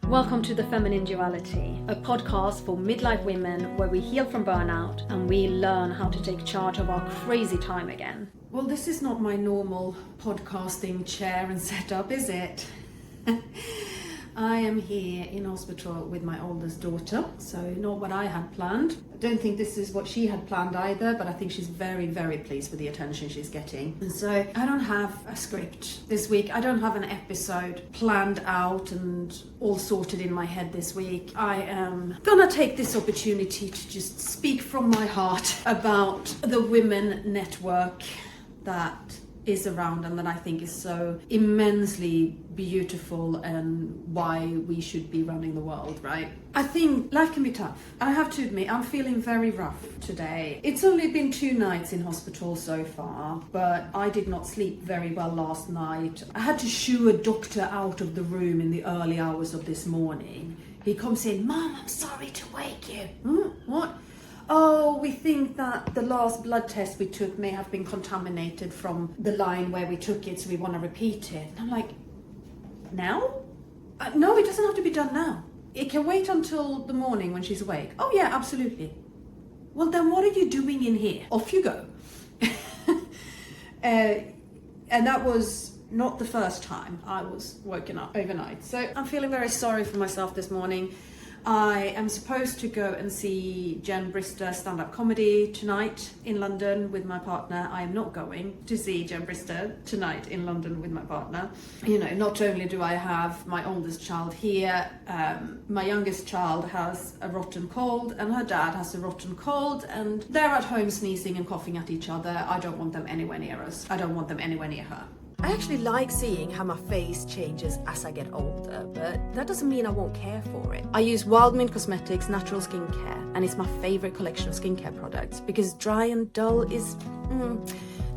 Welcome to the Feminine Duality, a podcast for midlife women where we heal from burnout and we learn how to take charge of our crazy time again. Well, this is not my normal podcasting chair and setup, is it? I am here in hospital with my oldest daughter, so not what I had planned. I don't think this is what she had planned either, but I think she's very, very pleased with the attention she's getting. And so I don't have a script this week. I don't have an episode planned out and all sorted in my head this week. I am gonna take this opportunity to just speak from my heart about the women network that is around and that I think is so immensely beautiful and why we should be running the world, right? I think life can be tough. I have to admit, I'm feeling very rough today. It's only been 2 nights in hospital so far, but I did not sleep very well last night. I had to shoo a doctor out of the room in the early hours of this morning. He comes in, "Mom, I'm sorry to wake you." What? "Oh, we think that the last blood test we took may have been contaminated from the line where we took it, so we want to repeat it." And I'm like, now? No, it doesn't have to be done now. It can wait until the morning when she's awake. "Oh yeah, absolutely." "Well, then what are you doing in here?" "Off you go." And that was not the first time I was woken up overnight. So I'm feeling very sorry for myself this morning. I am supposed to go and see Jen Brister stand-up comedy tonight in London with my partner. I am not going to see Jen Brister tonight in London with my partner. You know, not only do I have my oldest child here, my youngest child has a rotten cold and her dad has a rotten cold and they're at home sneezing and coughing at each other. I don't want them anywhere near us. I don't want them anywhere near her. I actually like seeing how my face changes as I get older, but that doesn't mean I won't care for it. I use Wildmint Cosmetics Natural Skincare, and it's my favorite collection of skincare products because dry and dull is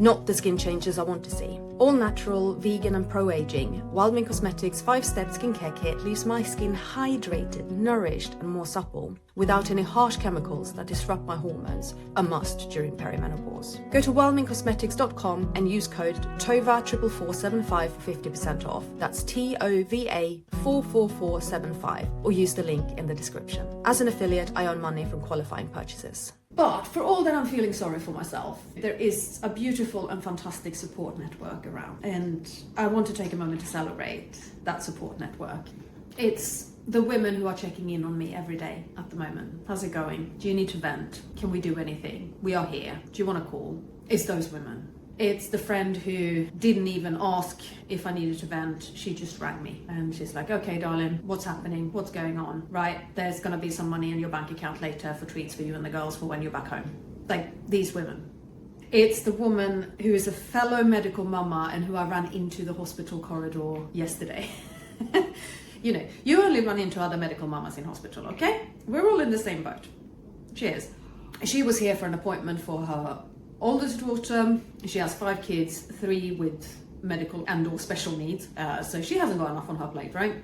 not the skin changes I want to see. All natural, vegan and pro-aging, Wildmint Cosmetics 5-step skincare kit leaves my skin hydrated, nourished and more supple, without any harsh chemicals that disrupt my hormones, a must during perimenopause. Go to wildmintcosmetics.com and use code TOVA44475 for 50% off. That's TOVA 44475, or use the link in the description. As an affiliate, I earn money from qualifying purchases. But for all that I'm feeling sorry for myself, there is a beautiful and fantastic support network around. And I want to take a moment to celebrate that support network. It's the women who are checking in on me every day at the moment. "How's it going? Do you need to vent? Can we do anything? We are here. Do you want to call?" It's those women. It's the friend who didn't even ask if I needed to vent. She just rang me and she's like, "Okay, darling, what's happening? What's going on? Right, there's going to be some money in your bank account later for treats for you and the girls for when you're back home." Like, these women. It's the woman who is a fellow medical mama and who I ran into the hospital corridor yesterday. You know, you only run into other medical mamas in hospital, okay? We're all in the same boat. Cheers. She was here for an appointment for her oldest daughter. She has 5 kids, 3 with medical and or special needs. So she hasn't got enough on her plate, right?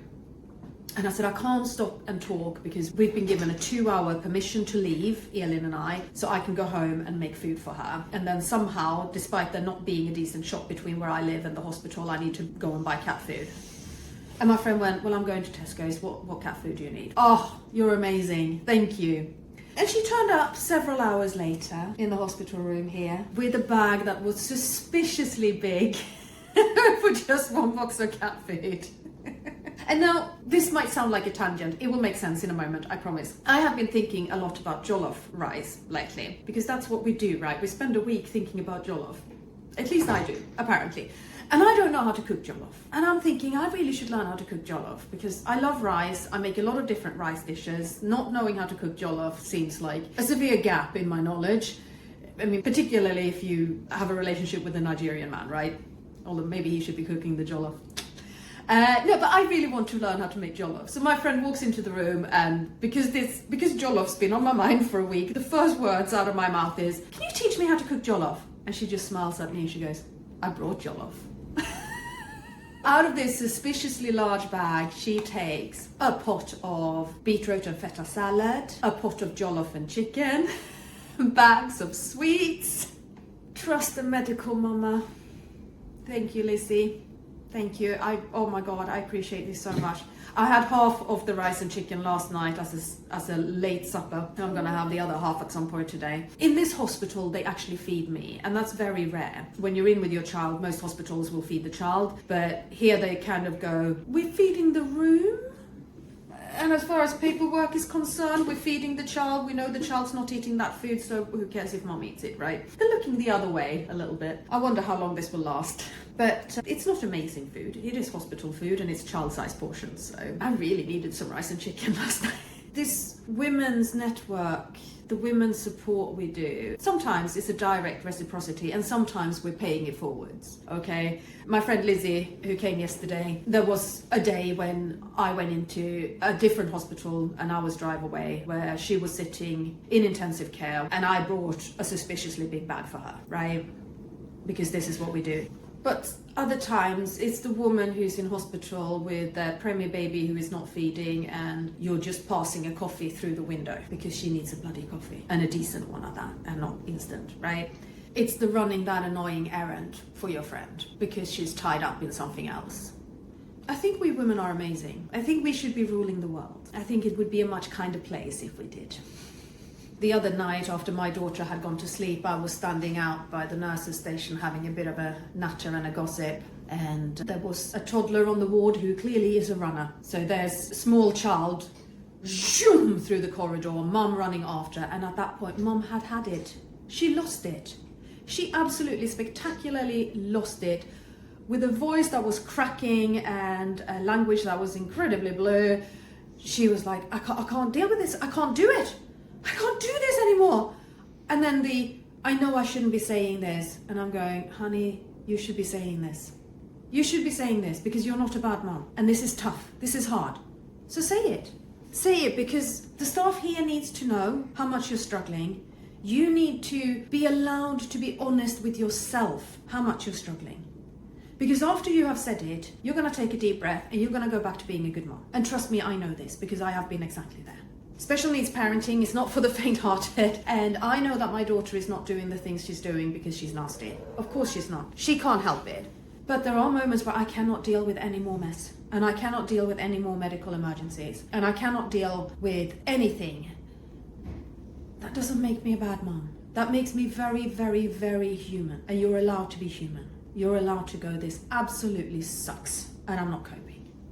And I said, I can't stop and talk because we've been given a 2-hour permission to leave, Elin and I, so I can go home and make food for her. And then somehow, despite there not being a decent shop between where I live and the hospital, I need to go and buy cat food. And my friend went, "Well, I'm going to Tesco's. What cat food do you need?" "Oh, you're amazing. Thank you." And she turned up several hours later in the hospital room here with a bag that was suspiciously big for just 1 box of cat food. And now, this might sound like a tangent. It will make sense in a moment, I promise. I have been thinking a lot about jollof rice lately, because that's what we do, right? We spend a week thinking about jollof. At least I do, apparently. And I don't know how to cook jollof. And I'm thinking I really should learn how to cook jollof because I love rice. I make a lot of different rice dishes. Not knowing how to cook jollof seems like a severe gap in my knowledge. I mean, particularly if you have a relationship with a Nigerian man, right? Although maybe he should be cooking the jollof. No, but I really want to learn how to make jollof. So my friend walks into the room and because jollof's been on my mind for a week, the first words out of my mouth is, "Can you teach me how to cook jollof?" And she just smiles at me and she goes, "I brought jollof." Out of this suspiciously large bag, she takes a pot of beetroot and feta salad, a pot of jollof and chicken, bags of sweets. Trust the medical mama. Thank you, Lizzie. Thank you. Oh my God, I appreciate this so much. I had half of the rice and chicken last night as a late supper. I'm going to have the other half at some point today. In this hospital, they actually feed me, and that's very rare. When you're in with your child, most hospitals will feed the child, but here they kind of go, we're feeding the room. And as far as paperwork is concerned, we're feeding the child. We know the child's not eating that food, so who cares if mom eats it, right? They're looking the other way a little bit. I wonder how long this will last. But it's not amazing food. It is hospital food and it's child-sized portions. So I really needed some rice and chicken last night. This women's network, the women's support we do, sometimes it's a direct reciprocity and sometimes we're paying it forwards, okay? My friend Lizzie, who came yesterday, there was a day when I went into a different hospital, an hour's drive away, where she was sitting in intensive care and I brought a suspiciously big bag for her, right? Because this is what we do. But other times it's the woman who's in hospital with their premier baby who is not feeding and you're just passing a coffee through the window because she needs a bloody coffee, and a decent one at that, and not instant, right? It's the running that annoying errand for your friend because she's tied up in something else. I think we women are amazing. I think we should be ruling the world. I think it would be a much kinder place if we did. The other night, after my daughter had gone to sleep, I was standing out by the nurse's station having a bit of a natter and a gossip. And there was a toddler on the ward who clearly is a runner. So there's a small child, zoom through the corridor, mum running after. And at that point, mum had had it. She lost it. She absolutely spectacularly lost it. With a voice that was cracking and a language that was incredibly blurred, she was like, I can't deal with this. I can't do it. I can't do this anymore. And then I know I shouldn't be saying this. And I'm going, honey, you should be saying this. You should be saying this because you're not a bad mom. And this is tough. This is hard. So say it. Say it because the staff here needs to know how much you're struggling. You need to be allowed to be honest with yourself how much you're struggling. Because after you have said it, you're going to take a deep breath and you're going to go back to being a good mom. And trust me, I know this because I have been exactly there. Special needs parenting is not for the faint-hearted, and I know that my daughter is not doing the things she's doing because she's nasty. Of course she's not. She can't help it. But there are moments where I cannot deal with any more mess, and I cannot deal with any more medical emergencies, and I cannot deal with anything. That doesn't make me a bad mom. That makes me very, very, very human, and you're allowed to be human. You're allowed to go, this absolutely sucks, and I'm not coping.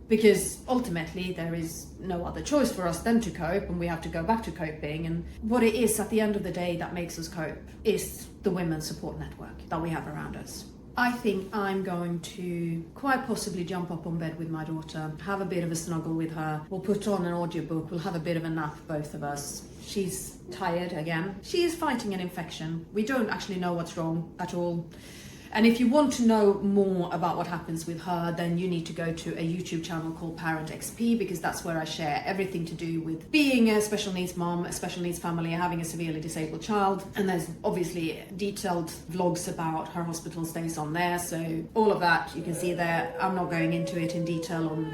Because ultimately there is no other choice for us than to cope, and we have to go back to coping. And what it is at the end of the day that makes us cope is the women's support network that we have around us. I think I'm going to quite possibly jump up on bed with my daughter, have a bit of a snuggle with her. We'll put on an audiobook, we'll have a bit of a nap, both of us. She's tired again. She is fighting an infection. We don't actually know what's wrong at all. And if you want to know more about what happens with her, then you need to go to a YouTube channel called Parent XP, because that's where I share everything to do with being a special needs mom, a special needs family, having a severely disabled child. And there's obviously detailed vlogs about her hospital stays on there. So all of that you can see there. I'm not going into it in detail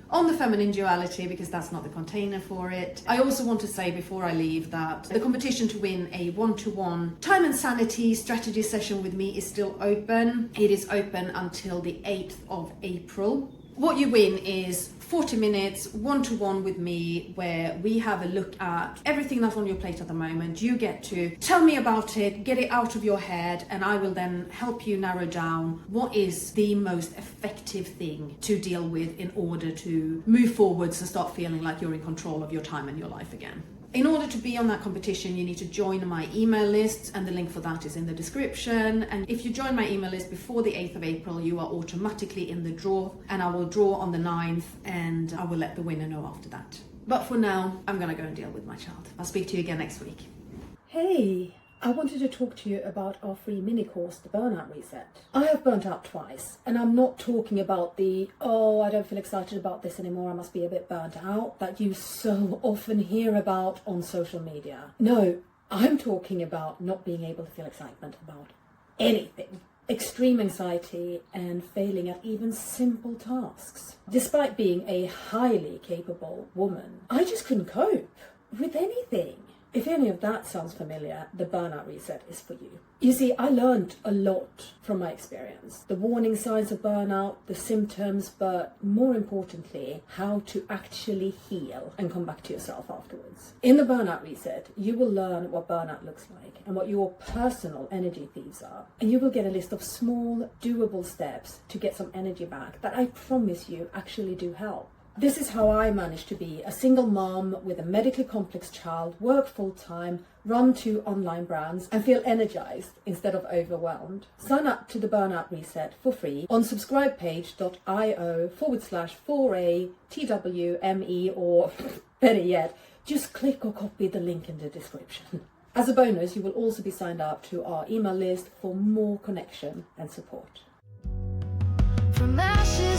on the feminine duality because that's not the container for it. I also want to say before I leave that the competition to win a one-to-one time and sanity strategy session with me is still open. It is open until the 8th of April. What you win is 40 minutes one-to-one with me where we have a look at everything that's on your plate at the moment. You get to tell me about it, get it out of your head, and I will then help you narrow down what is the most effective thing to deal with in order to move forwards and start feeling like you're in control of your time and your life again. In order to be on that competition, you need to join my email list, and the link for that is in the description. And if you join my email list before the 8th of April, you are automatically in the draw, and I will draw on the 9th, and I will let the winner know after that. But for now, I'm going to go and deal with my child. I'll speak to you again next week. Hey, I wanted to talk to you about our free mini course, The Burnout Reset. I have burnt out twice, and I'm not talking about I don't feel excited about this anymore, I must be a bit burnt out, that you so often hear about on social media. No, I'm talking about not being able to feel excitement about anything. Extreme anxiety and failing at even simple tasks. Despite being a highly capable woman, I just couldn't cope with anything. If any of that sounds familiar, the Burnout Reset is for you. You see, I learned a lot from my experience. The warning signs of burnout, the symptoms, but more importantly, how to actually heal and come back to yourself afterwards. In the Burnout Reset, you will learn what burnout looks like and what your personal energy thieves are. And you will get a list of small, doable steps to get some energy back that I promise you actually do help. This is how I managed to be a single mom with a medically complex child, work full-time, run 2 online brands, and feel energized instead of overwhelmed. Sign up to the Burnout Reset for free on subscribepage.io/4ATWME, or better yet, just click or copy the link in the description. As a bonus, you will also be signed up to our email list for more connection and support. From ashes